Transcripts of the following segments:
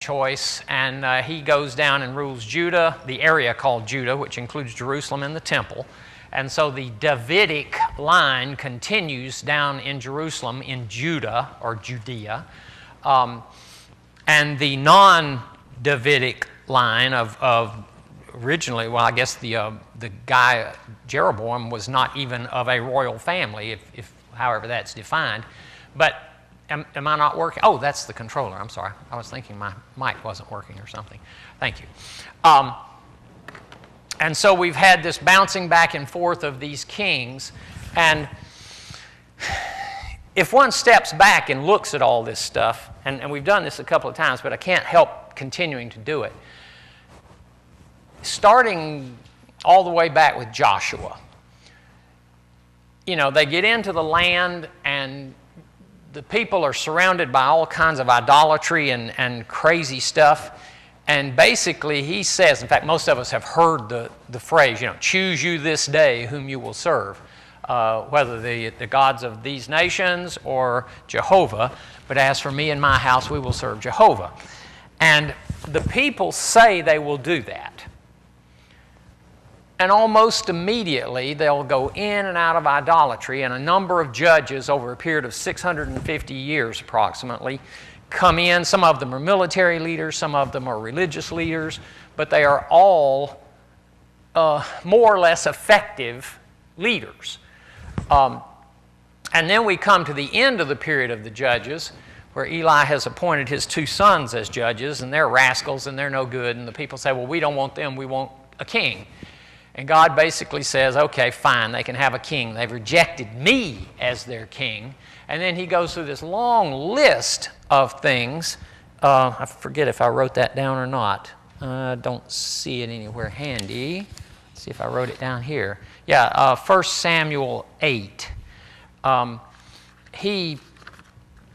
choice, and he goes down and rules Judah, the area called Judah, which includes Jerusalem and the temple. And so the Davidic line continues down in Jerusalem in Judah, or Judea. And the non-Davidic line of originally, well, I guess the guy, Jeroboam, was not even of a royal family, if however that's defined. But am I not working? Oh, that's the controller. I'm sorry. I was thinking my mic wasn't working or something. Thank you. And so we've had this bouncing back and forth of these kings. And if one steps back and looks at all this stuff, and we've done this a couple of times, but I can't help continuing to do it, starting all the way back with Joshua. You know, they get into the land, and the people are surrounded by all kinds of idolatry and crazy stuff. And basically he says, in fact, most of us have heard the phrase, you know, choose you this day whom you will serve, whether the gods of these nations or Jehovah. But as for me and my house, we will serve Jehovah. And the people say they will do that. And almost immediately they'll go in and out of idolatry, and a number of judges over a period of 650 years approximately come in. Some of them are military leaders, some of them are religious leaders, but they are all more or less effective leaders. And then we come to the end of the period of the judges, where Eli has appointed his 2 sons as judges, and they're rascals and they're no good, and the people say, well, we don't want them, we want a king. And God basically says, okay, fine, they can have a king. They've rejected me as their king. And then he goes through this long list of things. I forget if I wrote that down or not. I don't see it anywhere handy. Let's see if I wrote it down here. Yeah, 1 Samuel 8. He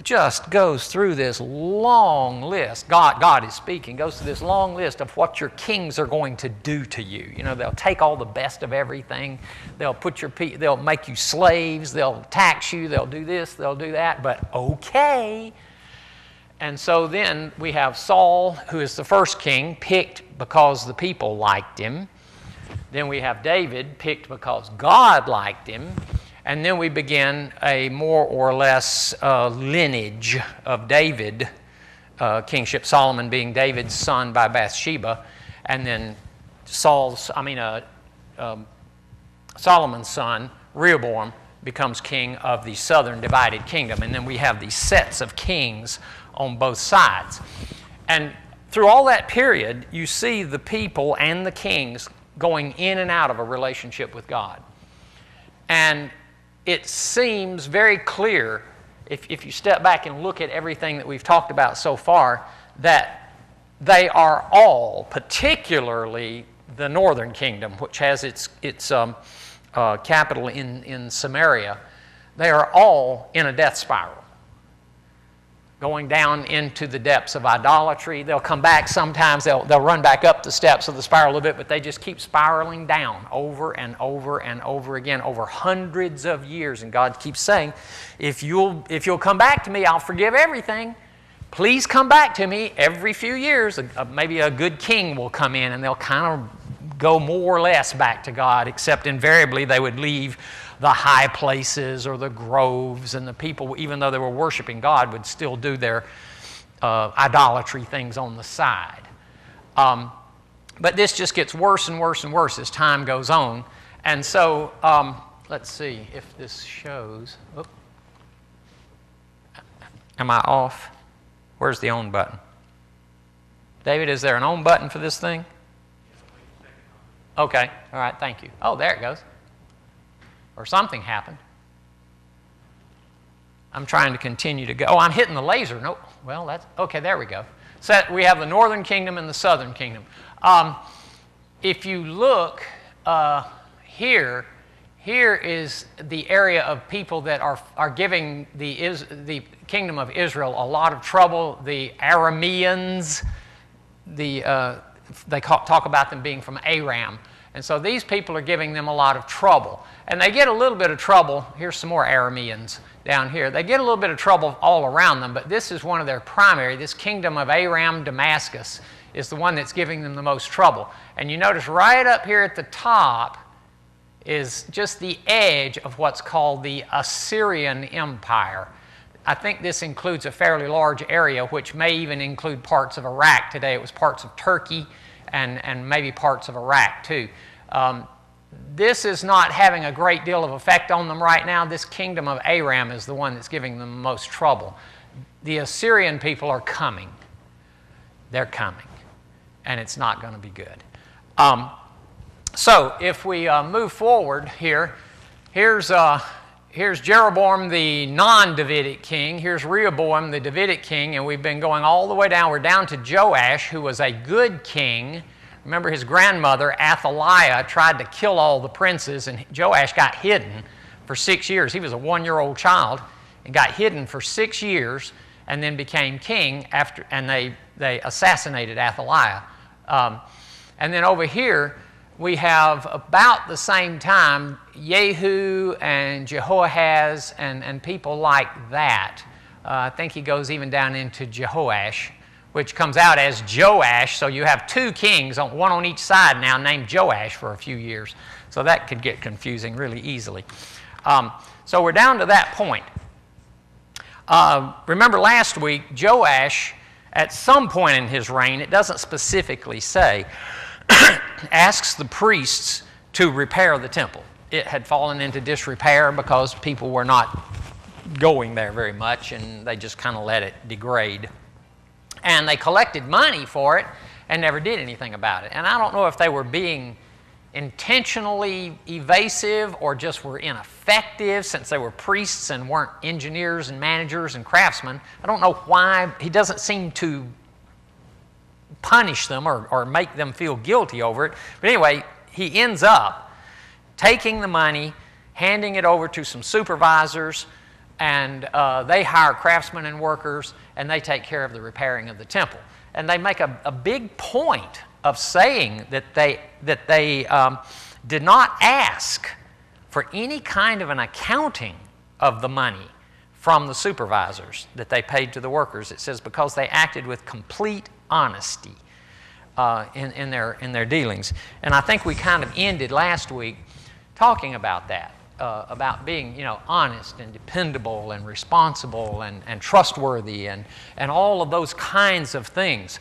just goes through this long list. God is speaking, goes through this long list of what your kings are going to do to you. You know, they'll take all the best of everything. They'll they'll make you slaves. They'll tax you. They'll do this. They'll do that. But okay. And so then we have Saul, who is the first king, picked because the people liked him. Then we have David, picked because God liked him. And then we begin a more or less lineage of David, kingship, Solomon being David's son by Bathsheba, and then Solomon's son, Rehoboam, becomes king of the southern divided kingdom. And then we have these sets of kings on both sides. And through all that period, you see the people and the kings going in and out of a relationship with God. And it seems very clear, if you step back and look at everything that we've talked about so far, that they are all, particularly the northern kingdom, which has its capital in Samaria, they are all in a death spiral, going down into the depths of idolatry. They'll come back sometimes, they'll run back up the steps of the spiral a bit, but they just keep spiraling down over and over and over again over hundreds of years. And God keeps saying, if you'll come back to me, I'll forgive everything. Please come back to me. Every few years, maybe a good king will come in, and they'll kind of go more or less back to God, except invariably they would leave the high places or the groves, and the people, even though they were worshiping God, would still do their idolatry things on the side. But this just gets worse and worse and worse as time goes on. And so, let's see if this shows. Oh. Am I off? Where's the on button? David, is there an on button for this thing? Okay, all right, thank you. Oh, there it goes. Or something happened. I'm trying to continue to go. Oh, I'm hitting the laser. Nope. Well, that's okay. There we go. So we have the northern kingdom and the southern kingdom. If you look here is the area of people that are giving the kingdom of Israel a lot of trouble. The Arameans, they talk about them being from Aram. And so these people are giving them a lot of trouble. And they get a little bit of trouble. Here's some more Arameans down here. They get a little bit of trouble all around them, but this is one of their primary. This kingdom of Aram, Damascus, is the one that's giving them the most trouble. And you notice right up here at the top is just the edge of what's called the Assyrian Empire. I think this includes a fairly large area, which may even include parts of Iraq today. It was parts of Turkey and maybe parts of Iraq too. This is not having a great deal of effect on them right now. This kingdom of Aram is the one that's giving them the most trouble. The Assyrian people are coming. They're coming. And it's not going to be good. So if we move forward here, here's Jeroboam, the non-Davidic king. Here's Rehoboam, the Davidic king. And we've been going all the way down. We're down to Joash, who was a good king. Remember, his grandmother, Athaliah, tried to kill all the princes, and Joash got hidden for 6 years. He was a 1-year-old child and got hidden for 6 years and then became king after, and they assassinated Athaliah. And then over here, we have about the same time Jehu and Jehoahaz and people like that. I think he goes even down into Jehoash, which comes out as Joash. So you have 2 kings, one on each side now, named Joash for a few years. So that could get confusing really easily. So we're down to that point. Remember last week, Joash, at some point in his reign, it doesn't specifically say, asks the priests to repair the temple. It had fallen into disrepair because people were not going there very much, and they just kind of let it degrade. And they collected money for it and never did anything about it. And I don't know if they were being intentionally evasive or just were ineffective since they were priests and weren't engineers and managers and craftsmen. I don't know why. He doesn't seem to punish them or make them feel guilty over it. But anyway, he ends up taking the money, handing it over to some supervisors, and they hire craftsmen and workers, and they take care of the repairing of the temple. And they make a big point of saying that they did not ask for any kind of an accounting of the money from the supervisors that they paid to the workers. It says because they acted with complete honesty in their dealings. And I think we kind of ended last week talking about that. About being, honest and dependable and responsible and trustworthy and all of those kinds of things.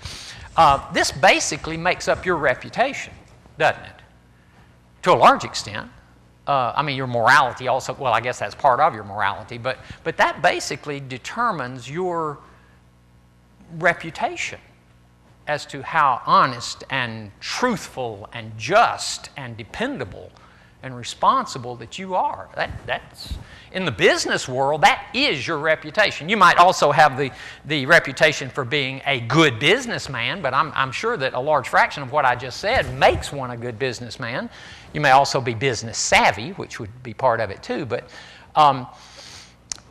This basically makes up your reputation, doesn't it? To a large extent. Your morality also, well, I guess that's part of your morality, but that basically determines your reputation as to how honest and truthful and just and dependable and responsible that you are. That's in the business world, that is your reputation. You might also have the reputation for being a good businessman, but I'm sure that a large fraction of what I just said makes one a good businessman. You may also be business savvy, which would be part of it too, but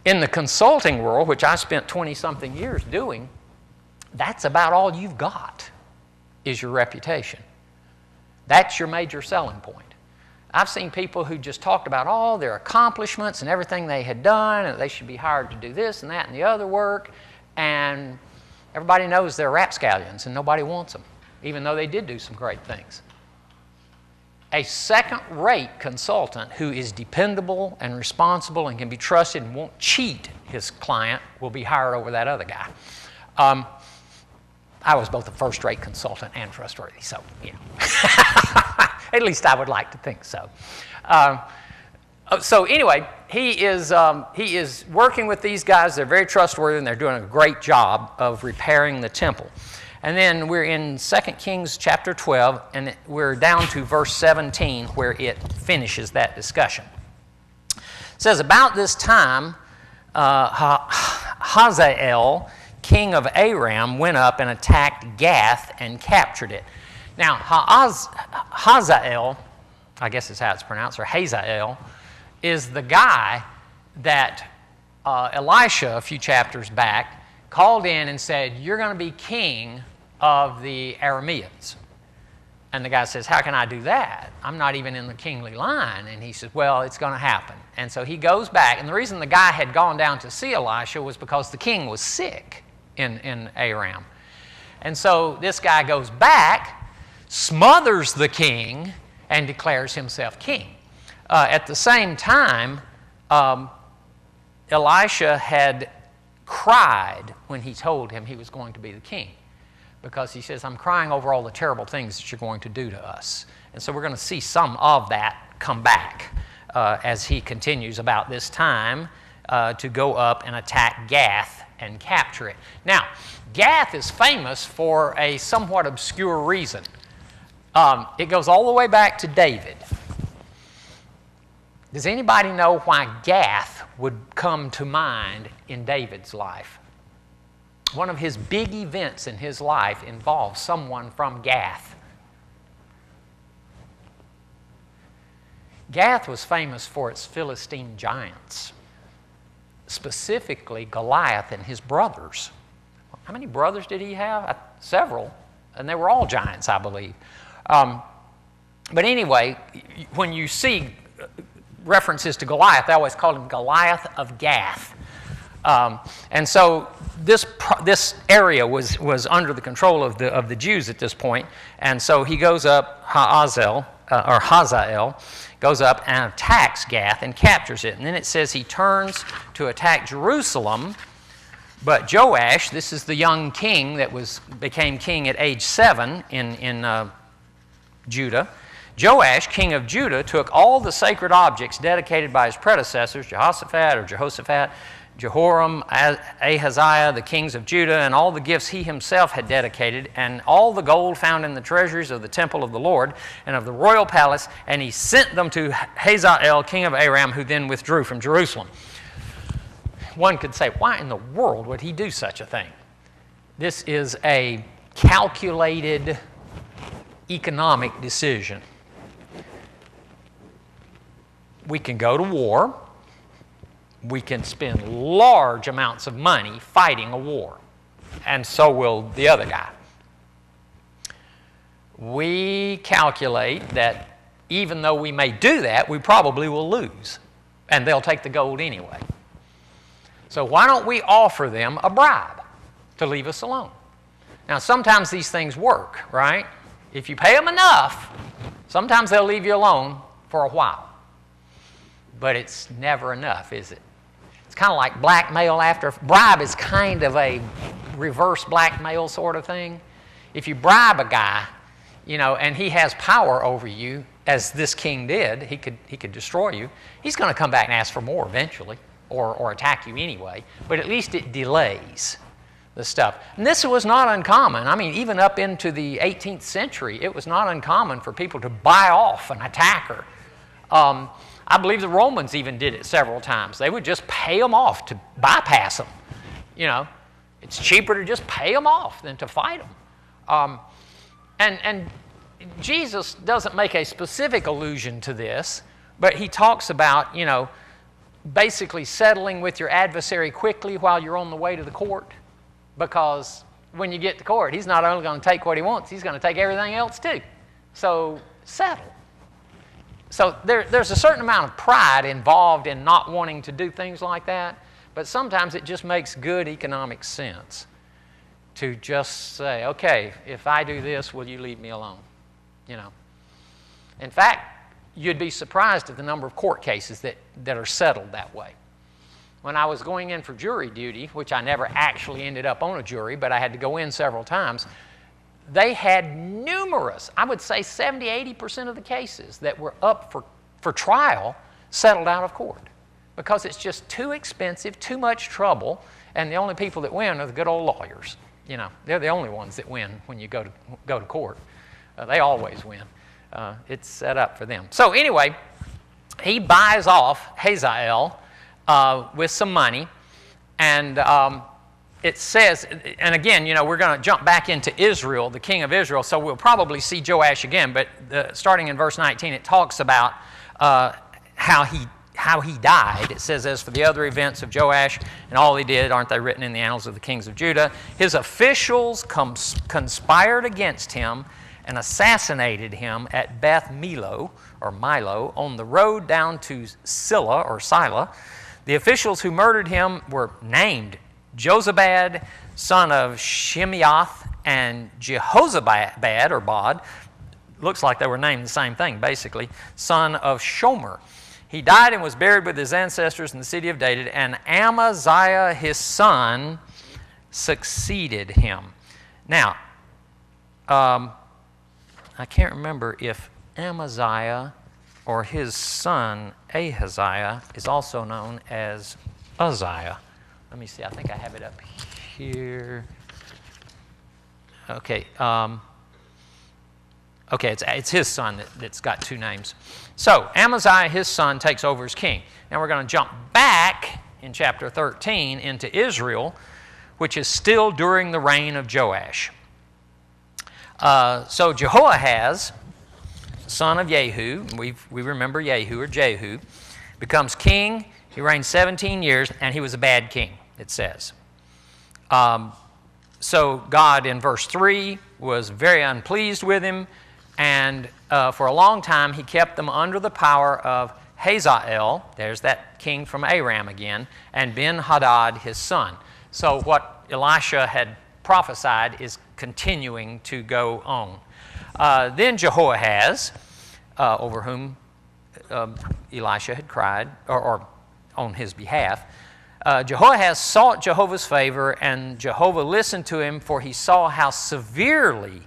in the consulting world, which I spent 20-something years doing, that's about all you've got is your reputation. That's your major selling point. I've seen people who just talked about all their accomplishments and everything they had done, and they should be hired to do this and that and the other work, and everybody knows they're rapscallions and nobody wants them, even though they did do some great things. A second-rate consultant who is dependable and responsible and can be trusted and won't cheat his client will be hired over that other guy. I was both a first-rate consultant and trustworthy, so yeah. At least I would like to think so. So anyway, he is working with these guys. They're very trustworthy, and they're doing a great job of repairing the temple. And then we're in 2 Kings chapter 12, and we're down to verse 17 where it finishes that discussion. It says, about this time, Hazael, king of Aram, went up and attacked Gath and captured it. Now, Hazael, I guess is how it's pronounced, or Hazael, is the guy that Elisha, a few chapters back, called in and said, you're going to be king of the Arameans. And the guy says, how can I do that? I'm not even in the kingly line. And he says, well, it's going to happen. And so he goes back. And the reason the guy had gone down to see Elisha was because the king was sick in Aram. And so this guy goes back, smothers the king, and declares himself king. At the same time, Elisha had cried when he told him he was going to be the king, because he says, I'm crying over all the terrible things that you're going to do to us. And so we're going to see some of that come back as he continues about this time to go up and attack Gath and capture it. Now, Gath is famous for a somewhat obscure reason. It goes all the way back to David. Does anybody know why Gath would come to mind in David's life? One of his big events in his life involves someone from Gath. Gath was famous for its Philistine giants, specifically Goliath and his brothers. How many brothers did he have? Several, and they were all giants, I believe. But anyway, when you see references to Goliath, they always called him Goliath of Gath. And so this area was under the control of the Jews at this point. And so he goes up, Hazael, goes up and attacks Gath and captures it. And then it says he turns to attack Jerusalem. But Joash, this is the young king that became king at age 7 in Judah. Joash, king of Judah, took all the sacred objects dedicated by his predecessors, Jehoshaphat, Jehoram, Ahaziah, the kings of Judah, and all the gifts he himself had dedicated, and all the gold found in the treasuries of the temple of the Lord and of the royal palace, and he sent them to Hazael, king of Aram, who then withdrew from Jerusalem. One could say, why in the world would he do such a thing? This is a calculated economic decision. We can go to war. We can spend large amounts of money fighting a war, and so will the other guy. We calculate that even though we may do that, we probably will lose, and they'll take the gold anyway. So why don't we offer them a bribe to leave us alone? Now, sometimes these things work, right? If you pay them enough, sometimes they'll leave you alone for a while. But it's never enough, is it? It's kind of like blackmail after. Bribe is kind of a reverse blackmail sort of thing. If you bribe a guy, and he has power over you, as this king did, he could destroy you, he's going to come back and ask for more eventually, or attack you anyway. But at least it delays the stuff. And this was not uncommon. I mean, even up into the 18th century, it was not uncommon for people to buy off an attacker. I believe the Romans even did it several times. They would just pay them off to bypass them. It's cheaper to just pay them off than to fight them. And Jesus doesn't make a specific allusion to this, but he talks about, basically settling with your adversary quickly while you're on the way to the court. Because when you get to court, he's not only going to take what he wants, he's going to take everything else too. So settle. So there's a certain amount of pride involved in not wanting to do things like that, but sometimes it just makes good economic sense to just say, okay, if I do this, will you leave me alone? In fact, you'd be surprised at the number of court cases that are settled that way. When I was going in for jury duty, which I never actually ended up on a jury, but I had to go in several times, they had numerous, I would say 70, 80% of the cases that were up for trial settled out of court because it's just too expensive, too much trouble, and the only people that win are the good old lawyers. They're the only ones that win when you go to court. They always win. It's set up for them. So anyway, he buys off Hazael with some money, and it says, and again, we're going to jump back into Israel, the king of Israel, so we'll probably see Joash again, but starting in verse 19, it talks about how he died. It says, as for the other events of Joash and all he did, aren't they written in the annals of the kings of Judah? His officials conspired against him, and assassinated him at Beth Milo, or Milo, on the road down to Silla, or Sila. The officials who murdered him were named Jozabad, son of Shimeath, and Jehozabad, or Bod, looks like they were named the same thing, basically, son of Shomer. He died and was buried with his ancestors in the city of David, and Amaziah, his son, succeeded him. Now, I can't remember if Amaziah or his son Ahaziah is also known as Uzziah. Let me see, I think I have it up here. Okay, it's his son that's got two names. So, Amaziah, his son, takes over as king. Now we're going to jump back in chapter 13 into Israel, which is still during the reign of Joash. So Jehoahaz, son of Jehu, we remember Jehu or Jehu, becomes king. He reigned 17 years, and he was a bad king, it says. So God, in verse 3, was very unpleased with him, and for a long time he kept them under the power of Hazael, there's that king from Aram again, and Ben-Hadad, his son. So what Elisha had prophesied is continuing to go on. Then Jehoahaz, over whom Elisha had cried, or on his behalf, Jehoahaz sought Jehovah's favor, and Jehovah listened to him, for he saw how severely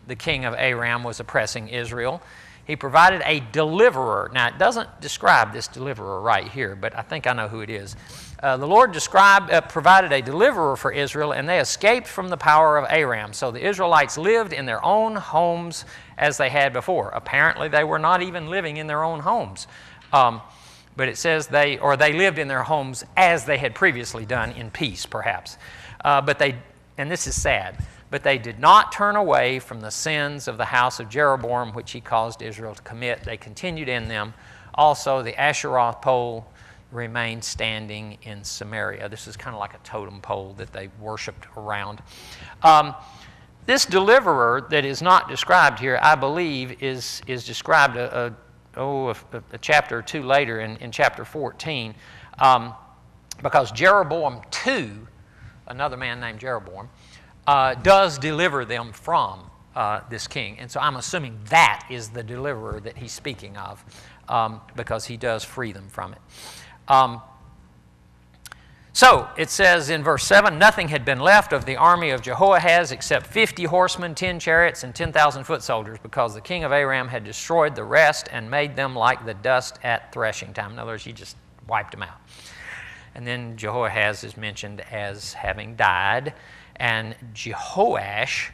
the king of Aram was oppressing Israel. He provided a deliverer. Now, it doesn't describe this deliverer right here, but I think I know who it is. The Lord provided a deliverer for Israel, and they escaped from the power of Aram. So the Israelites lived in their own homes as they had before. Apparently, they were not even living in their own homes. But it says they lived in their homes as they had previously done, in peace, perhaps. And this is sad, but they did not turn away from the sins of the house of Jeroboam, which he caused Israel to commit. They continued in them. Also, the Asheroth pole remained standing in Samaria. This is kind of like a totem pole that they worshipped around. This deliverer that is not described here, I believe, is described a chapter or two later in chapter 14, because Jeroboam II, another man named Jeroboam, does deliver them from this king. And so I'm assuming that is the deliverer that he's speaking of, because he does free them from it. So it says in verse 7, nothing had been left of the army of Jehoahaz except 50 horsemen, 10 chariots, and 10,000 foot soldiers, because the king of Aram had destroyed the rest and made them like the dust at threshing time. In other words, he just wiped them out. And then Jehoahaz is mentioned as having died, and Jehoash,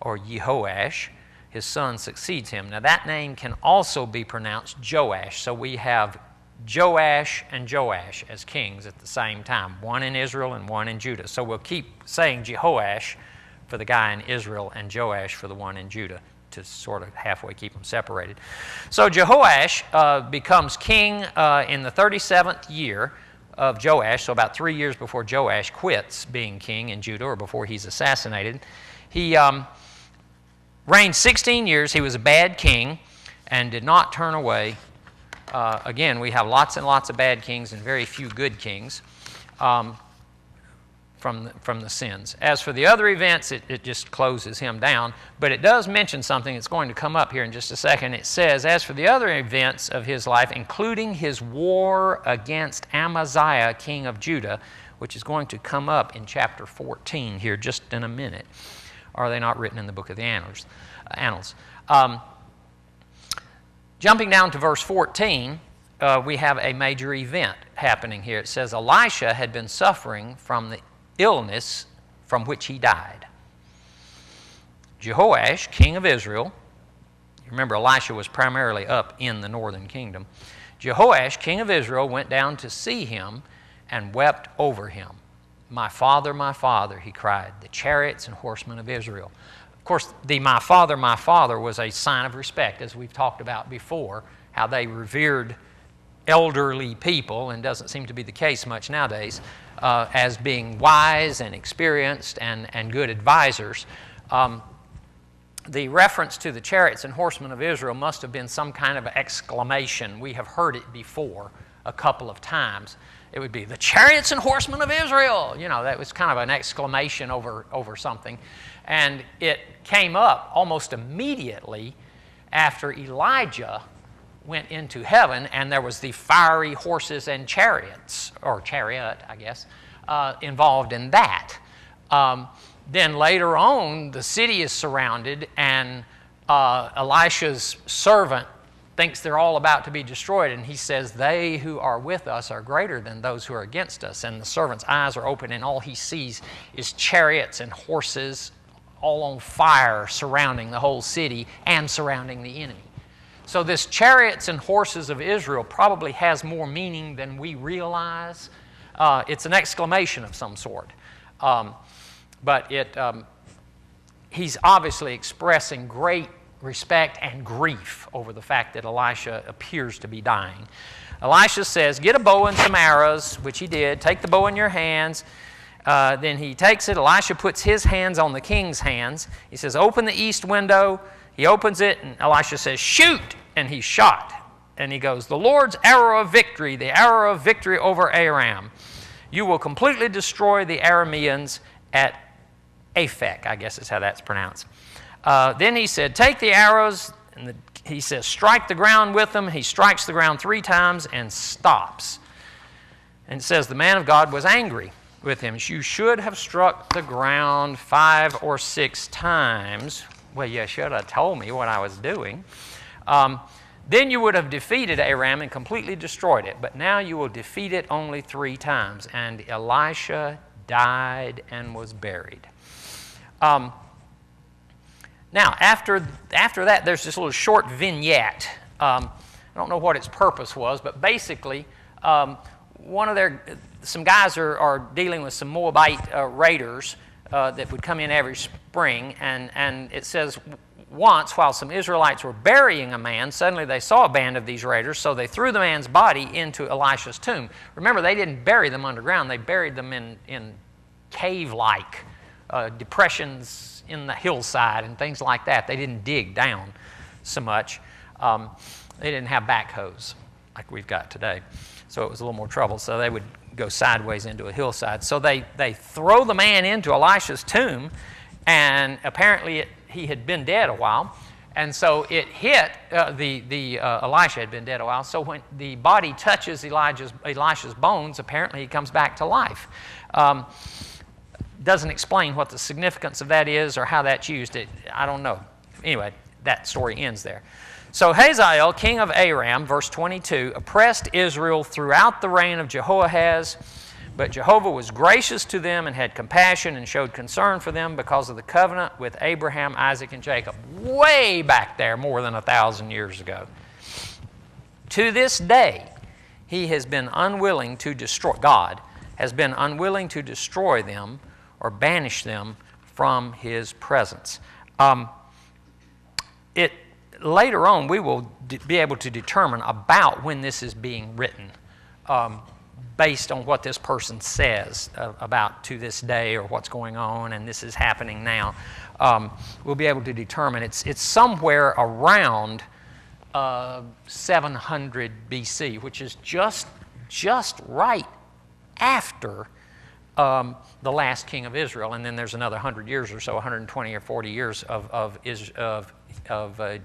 or Jehoash, his son, succeeds him. Now that name can also be pronounced Joash. So we have Joash and Joash as kings at the same time, one in Israel and one in Judah. So we'll keep saying Jehoash for the guy in Israel and Joash for the one in Judah to sort of halfway keep them separated. So Jehoash becomes king in the 37th year of Joash, so about 3 years before Joash quits being king in Judah, or before he's assassinated. He reigned 16 years. He was a bad king and did not turn away. Again, we have lots and lots of bad kings and very few good kings from the sins. As for the other events, it just closes him down. But it does mention something that's going to come up here in just a second. It says, as for the other events of his life, including his war against Amaziah, king of Judah, which is going to come up in chapter 14 here just in a minute. Are they not written in the book of the Annals? Jumping down to verse 14, we have a major event happening here. It says, Elisha had been suffering from the illness from which he died. Jehoash, king of Israel, you remember Elisha was primarily up in the northern kingdom. Jehoash, king of Israel, went down to see him and wept over him. My father, he cried, the chariots and horsemen of Israel. Of course, the my father was a sign of respect, as we've talked about before, how they revered elderly people, and doesn't seem to be the case much nowadays, as being wise and experienced and good advisors. the reference to the chariots and horsemen of Israel must have been some kind of exclamation. We have heard it before a couple of times. It would be, the chariots and horsemen of Israel. You know, that was kind of an exclamation over something. And it came up almost immediately after Elijah went into heaven, and there was the fiery horses and chariots, or chariot, I guess, involved in that. Then later on, the city is surrounded, and Elisha's servant thinks they're all about to be destroyed, and he says, they who are with us are greater than those who are against us. And the servant's eyes are open, and all he sees is chariots and horses all on fire surrounding the whole city and surrounding the enemy. So this chariots and horses of Israel probably has more meaning than we realize. It's an exclamation of some sort. But he's obviously expressing great respect and grief over the fact that Elisha appears to be dying. Elisha says, get a bow and some arrows, which he did. Take the bow in your hands. Then he takes it. Elisha puts his hands on the king's hands. He says, open the east window. He opens it, and Elisha says, shoot, and he shot. And he goes, the Lord's arrow of victory, the arrow of victory over Aram. You will completely destroy the Arameans at Aphek, I guess is how that's pronounced. Then he said, take the arrows, and he says, strike the ground with them. He strikes the ground 3 times and stops. And it says, the man of God was angry with him. You should have struck the ground 5 or 6 times. Well, you should have told me what I was doing. Then you would have defeated Aram and completely destroyed it. But now you will defeat it only 3 times. And Elisha died and was buried. Now, after that, there's this little short vignette. I don't know what its purpose was, but basically, some guys are dealing with some Moabite raiders that would come in every spring, and it says, once, while some Israelites were burying a man, suddenly they saw a band of these raiders, so they threw the man's body into Elisha's tomb. Remember, they didn't bury them underground. They buried them in cave-like depressions in the hillside and things like that. They didn't dig down so much. They didn't have backhoes like we've got today, so it was a little more trouble. So they would go sideways into a hillside. So they throw the man into Elisha's tomb, and apparently he had been dead a while, and so it hit Elisha had been dead a while. So when the body touches Elisha's bones, apparently he comes back to life. Doesn't explain what the significance of that is or how that's used. I don't know. Anyway, that story ends there. So Hazael, king of Aram, verse 22, oppressed Israel throughout the reign of Jehoahaz, but Jehovah was gracious to them and had compassion and showed concern for them because of the covenant with Abraham, Isaac, and Jacob, way back there, more than 1,000 years ago. To this day, he has been unwilling to destroy, God has been unwilling to destroy them or banish them from his presence. Later on, we will be able to determine about when this is being written based on what this person says about to this day or what's going on and this is happening now. We'll be able to determine it's somewhere around 700 BC, which is just right after the last king of Israel, and then there's another 100 years or so, 120 or 40 years of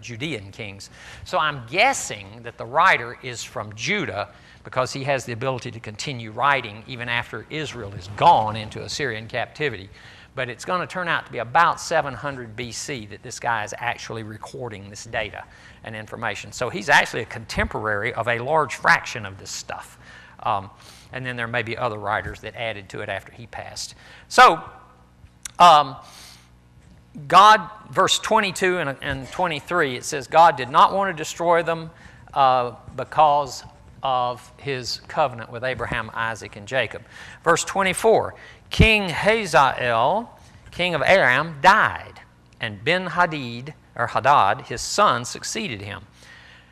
Judean kings. So I'm guessing that the writer is from Judah because he has the ability to continue writing even after Israel is gone into Assyrian captivity. But it's going to turn out to be about 700 BC that this guy is actually recording this data and information. So he's actually a contemporary of a large fraction of this stuff. And then there may be other writers that added to it after he passed. So, God, verse 22 and 23, it says, God did not want to destroy them because of his covenant with Abraham, Isaac, and Jacob. Verse 24, King Hazael, king of Aram, died, and Ben-Hadad, his son, succeeded him.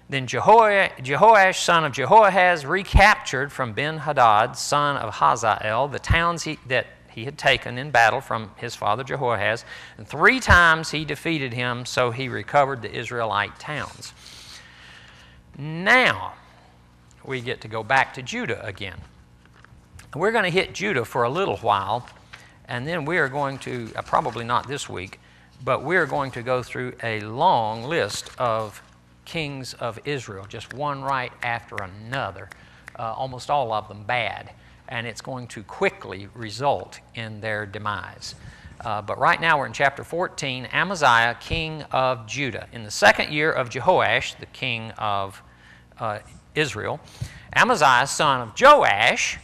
Then Joash, son of Jehoahaz, recaptured from Ben-Hadad, son of Hazael, the towns that he had taken in battle from his father Jehoahaz, and 3 times he defeated him, so he recovered the Israelite towns. Now, we get to go back to Judah again. We're going to hit Judah for a little while, and then we are going to, probably not this week, but we're going to go through a long list of kings of Israel, just one right after another, almost all of them bad, and it's going to quickly result in their demise. But right now we're in chapter 14, Amaziah, king of Judah. In the 2nd year of Jehoash, the king of Israel, Amaziah, son of Joash,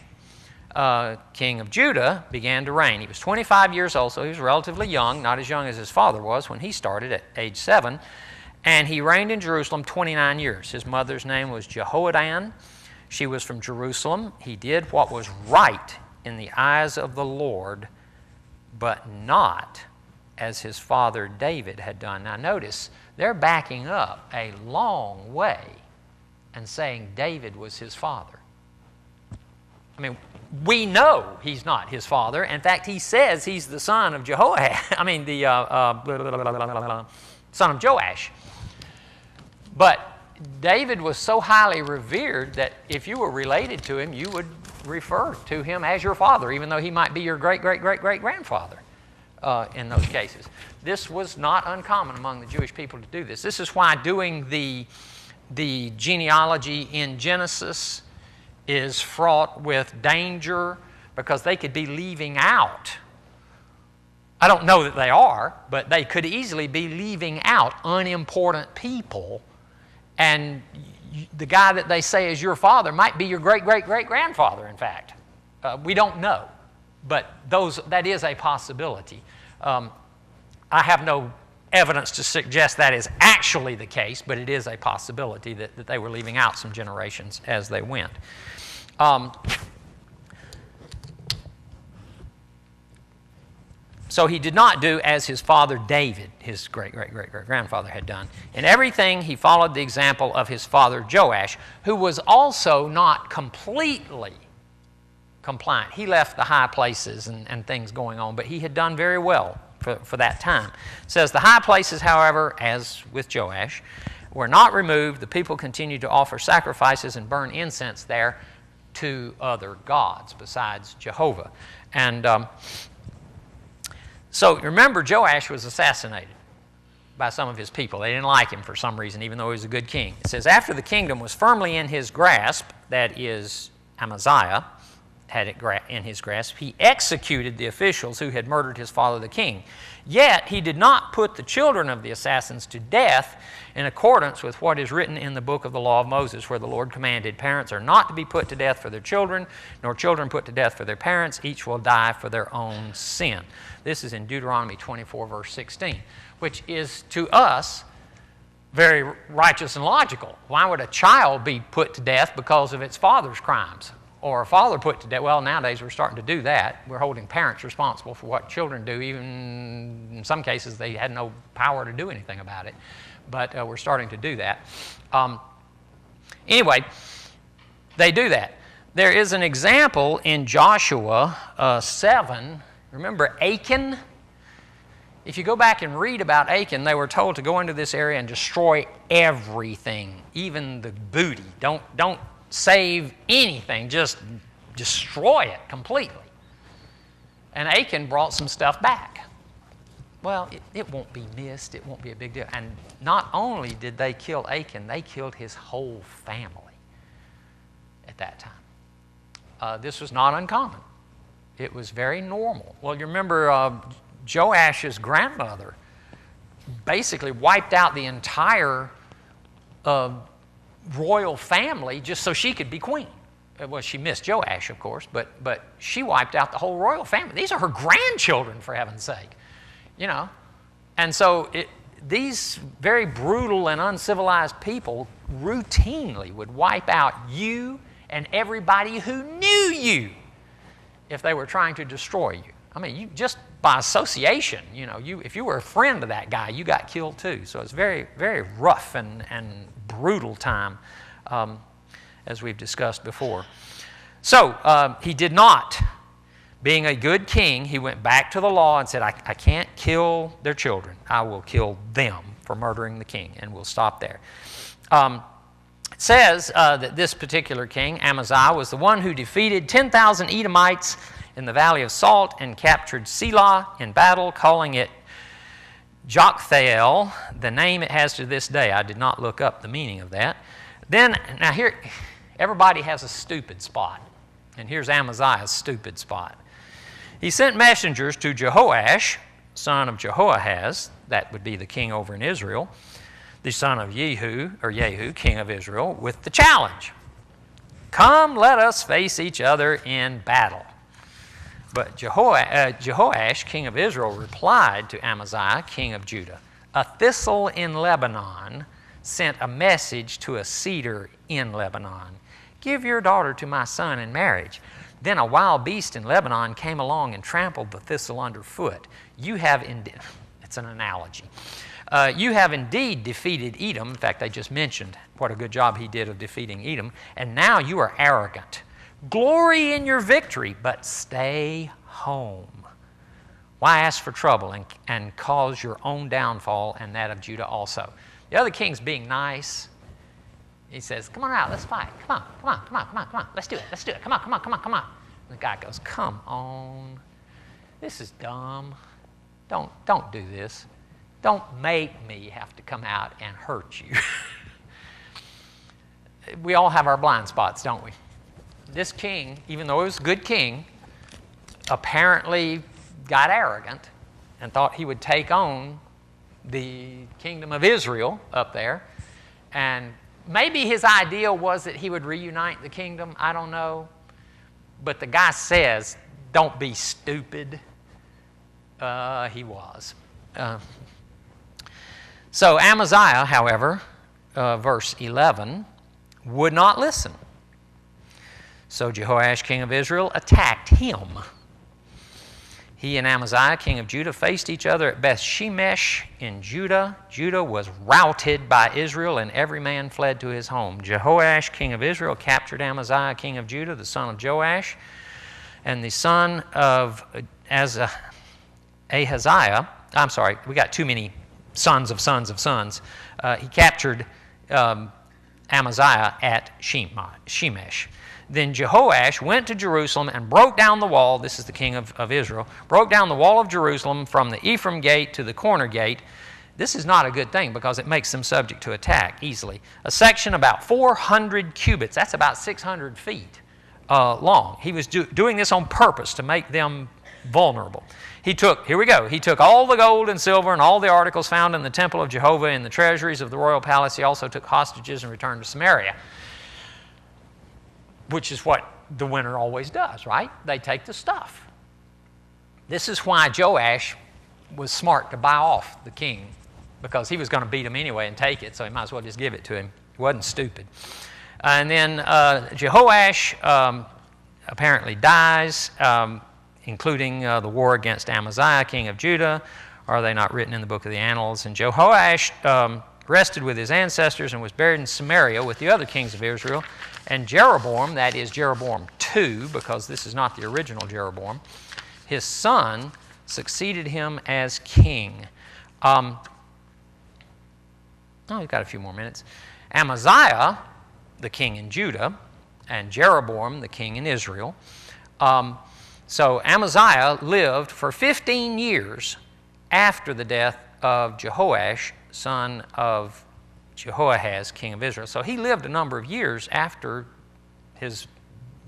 king of Judah, began to reign. He was 25 years old, so he was relatively young, not as young as his father was when he started at age 7. And he reigned in Jerusalem 29 years. His mother's name was Jehoaddan. She was from Jerusalem. He did what was right in the eyes of the Lord, but not as his father David had done. Now notice, they're backing up a long way and saying David was his father. I mean, we know he's not his father. In fact, he says he's the son of Jehoahaz. I mean, the son of Joash. But David was so highly revered that if you were related to him, you would refer to him as your father, even though he might be your great-great-great-great-grandfather in those cases. This was not uncommon among the Jewish people to do this. This is why doing the genealogy in Genesis is fraught with danger, because they could be leaving out. I don't know that they are, but they could easily be leaving out unimportant people, and the guy that they say is your father might be your great-great-great-grandfather, in fact. We don't know, but that is a possibility. I have no evidence to suggest that is actually the case, but it is a possibility that they were leaving out some generations as they went. So he did not do as his father David, his great-great-great-grandfather, had done. In everything, he followed the example of his father Joash, who was also not completely compliant. He left the high places and things going on, but he had done very well for that time. It says, the high places, however, as with Joash, were not removed. The people continued to offer sacrifices and burn incense there to other gods besides Jehovah. And so remember, Joash was assassinated by some of his people. They didn't like him for some reason, even though he was a good king. It says, after the kingdom was firmly in his grasp, that is, Amaziah had it in his grasp, he executed the officials who had murdered his father the king. Yet he did not put the children of the assassins to death in accordance with what is written in the book of the law of Moses, where the Lord commanded, parents are not to be put to death for their children, nor children put to death for their parents. Each will die for their own sin. This is in Deuteronomy 24, verse 16, which is to us very righteous and logical. Why would a child be put to death because of its father's crimes? Or a father put to death? Well, nowadays we're starting to do that. We're holding parents responsible for what children do. Even in some cases they had no power to do anything about it. But we're starting to do that. Anyway, they do that. There is an example in Joshua 7. Remember Achan? If you go back and read about Achan, they were told to go into this area and destroy everything, even the booty. Don't save anything, just destroy it completely. And Achan brought some stuff back. Well, it won't be missed. It won't be a big deal. And not only did they kill Achan, they killed his whole family at that time. This was not uncommon. It was very normal. Well, you remember Joash's grandmother basically wiped out the entire royal family just so she could be queen. Well, she missed Joash, of course, but she wiped out the whole royal family. These are her grandchildren, for heaven's sake. You know, and so these very brutal and uncivilized people routinely would wipe out you and everybody who knew you if they were trying to destroy you. I mean, you just by association, you know, if you were a friend of that guy, you got killed too. So it's very, very rough and brutal time, as we've discussed before. So he did not Being a good king, he went back to the law and said, I can't kill their children. I will kill them for murdering the king, and we'll stop there. It says that this particular king, Amaziah, was the one who defeated 10,000 Edomites in the Valley of Salt and captured Selah in battle, calling it Joktheel, the name it has to this day. I did not look up the meaning of that. Now here, everybody has a stupid spot, and here's Amaziah's stupid spot. He sent messengers to Joash, son of Jehoahaz, that would be the king over in Israel, the son of Jehu, king of Israel, with the challenge. Come, let us face each other in battle. But Jehoash, king of Israel, replied to Amaziah, king of Judah, a thistle in Lebanon sent a message to a cedar in Lebanon. Give your daughter to my son in marriage. Then a wild beast in Lebanon came along and trampled the thistle underfoot. It's an analogy. You have indeed defeated Edom. In fact, they just mentioned what a good job he did of defeating Edom. And now you are arrogant. Glory in your victory, but stay home. Why ask for trouble and cause your own downfall and that of Judah also? The other king's being nice. He says, come on out, let's fight. Come on. Let's do it. Come on. And the guy goes, come on. This is dumb. Don't do this. Don't make me have to come out and hurt you. We all have our blind spots, don't we? This king, even though he was a good king, apparently got arrogant and thought he would take on the kingdom of Israel up there. And maybe his idea was that he would reunite the kingdom. I don't know. But the guy says, don't be stupid. He was. So Amaziah, however, verse 11, would not listen. So Jehoash, king of Israel, attacked him. He and Amaziah, king of Judah, faced each other at Beth-shemesh in Judah. Judah was routed by Israel, and every man fled to his home. Jehoash, king of Israel, captured Amaziah, king of Judah, the son of Joash, and the son of Ahaziah. I'm sorry, we got too many sons of sons of sons. He captured Amaziah at Shemesh. Then Jehoash went to Jerusalem and broke down the wall. This is the king of Israel. Broke down the wall of Jerusalem from the Ephraim gate to the corner gate. This is not a good thing because it makes them subject to attack easily. A section about 400 cubits. That's about 600 feet long. He was doing this on purpose to make them vulnerable. He took all the gold and silver and all the articles found in the temple of Jehovah in the treasuries of the royal palace. He also took hostages and returned to Samaria, which is what the winner always does, right? They take the stuff. This is why Joash was smart to buy off the king, because he was going to beat him anyway and take it, so he might as well just give it to him. He wasn't stupid. And then Jehoash apparently dies, including the war against Amaziah, king of Judah. Are they not written in the book of the Annals? And Jehoash rested with his ancestors and was buried in Samaria with the other kings of Israel. And Jeroboam, that is Jeroboam II, because this is not the original Jeroboam, his son succeeded him as king. We've got a few more minutes. Amaziah, the king in Judah, and Jeroboam, the king in Israel. So Amaziah lived for 15 years after the death of Jehoash, son of Jehoahaz, king of Israel. So he lived a number of years after his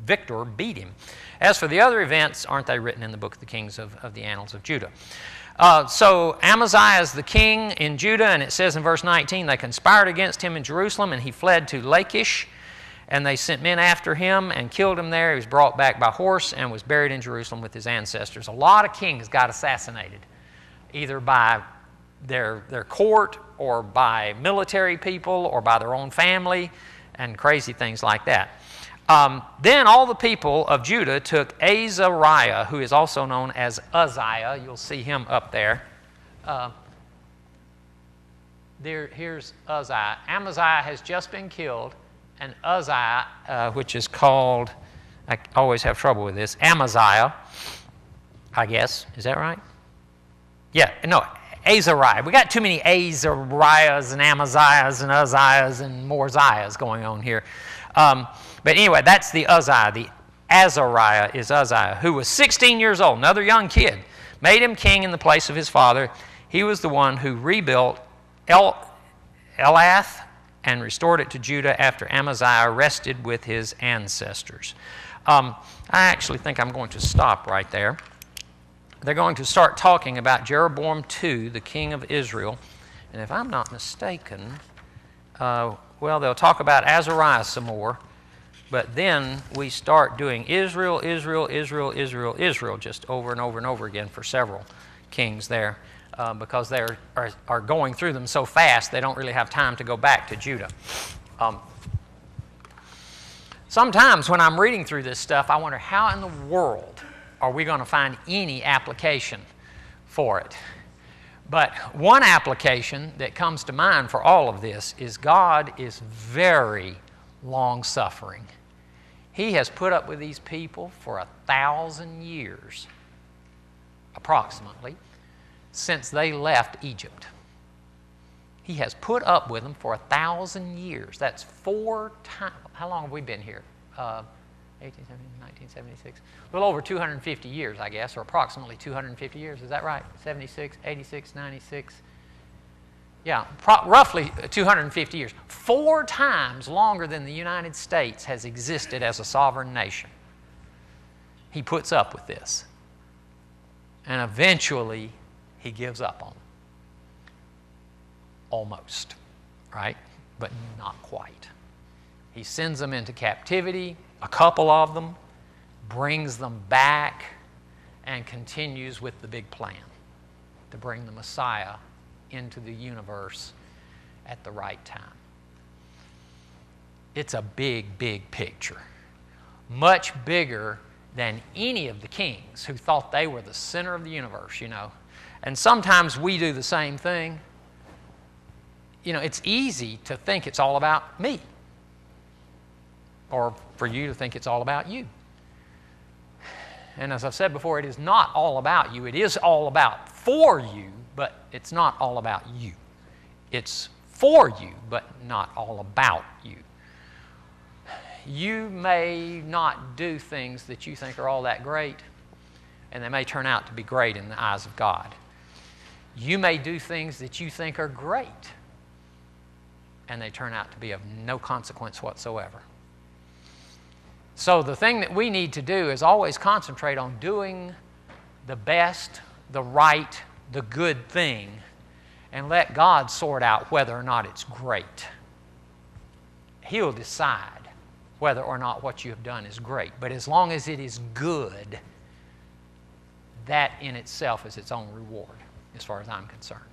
victor beat him. As for the other events, aren't they written in the book of the kings of the Annals of Judah? So Amaziah is the king in Judah, and it says in verse 19, they conspired against him in Jerusalem, and he fled to Lachish, and they sent men after him and killed him there. He was brought back by horse and was buried in Jerusalem with his ancestors. A lot of kings got assassinated, either by their court or by military people or by their own family and crazy things like that. Then all the people of Judah took Azariah, who is also known as Uzziah. You'll see him up there. Here's Uzziah. Amaziah has just been killed, and Uzziah, which is called, I always have trouble with this, Amaziah, I guess. Is that right? Yeah, no, Azariah. We got too many Azariahs and Amaziahs and Uzziahs and more Ziahs going on here. But anyway, that's the Uzziah. The Azariah is Uzziah, who was 16 years old, another young kid. Made him king in the place of his father. He was the one who rebuilt Elath and restored it to Judah after Amaziah rested with his ancestors. I actually think I'm going to stop right there. They're going to start talking about Jeroboam II, the king of Israel. And if I'm not mistaken, well, they'll talk about Azariah some more. But then we start doing Israel, Israel, Israel, Israel, Israel, just over and over and over again for several kings there. Because they are going through them so fast, they don't really have time to go back to Judah. Sometimes when I'm reading through this stuff, I wonder how in the world are we going to find any application for it. But one application that comes to mind for all of this is God is very long-suffering. He has put up with these people for 1,000 years, approximately, since they left Egypt. He has put up with them for 1,000 years. That's 4 times. How long have we been here? 1870, 1976. A little over 250 years, I guess, or approximately 250 years. Is that right? 76, 86, 96. Yeah, roughly 250 years. 4 times longer than the United States has existed as a sovereign nation. He puts up with this. And eventually, he gives up on them. Almost, right? But not quite. He sends them into captivity, a couple of them, brings them back, and continues with the big plan to bring the Messiah into the universe at the right time. It's a big, big picture. Much bigger than any of the kings who thought they were the center of the universe, you know. And sometimes we do the same thing. You know, it's easy to think it's all about me, or for you to think it's all about you. And as I've said before, it is not all about you. It is all about for you, but it's not all about you. It's for you, but not all about you. You may not do things that you think are all that great, and they may turn out to be great in the eyes of God. You may do things that you think are great, and they turn out to be of no consequence whatsoever. So the thing that we need to do is always concentrate on doing the best, the right, the good thing, and let God sort out whether or not it's great. He'll decide whether or not what you have done is great. But as long as it is good, that in itself is its own reward, as far as I'm concerned.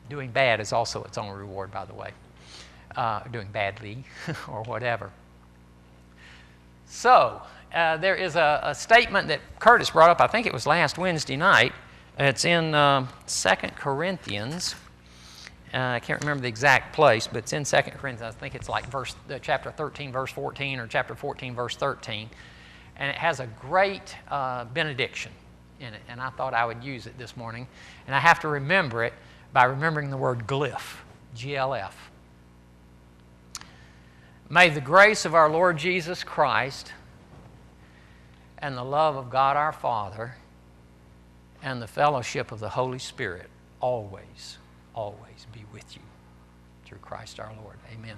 Doing bad is also its own reward, by the way. Doing badly or whatever. So, there is a statement that Curtis brought up, I think it was last Wednesday night. It's in 2 Corinthians. I can't remember the exact place, but it's in 2 Corinthians. I think it's like chapter 13, verse 14, or chapter 14, verse 13. And it has a great benediction in it, and I thought I would use it this morning. And I have to remember it by remembering the word glyph, G-L-F. May the grace of our Lord Jesus Christ and the love of God our Father and the fellowship of the Holy Spirit always, always be with you through Christ our Lord. Amen.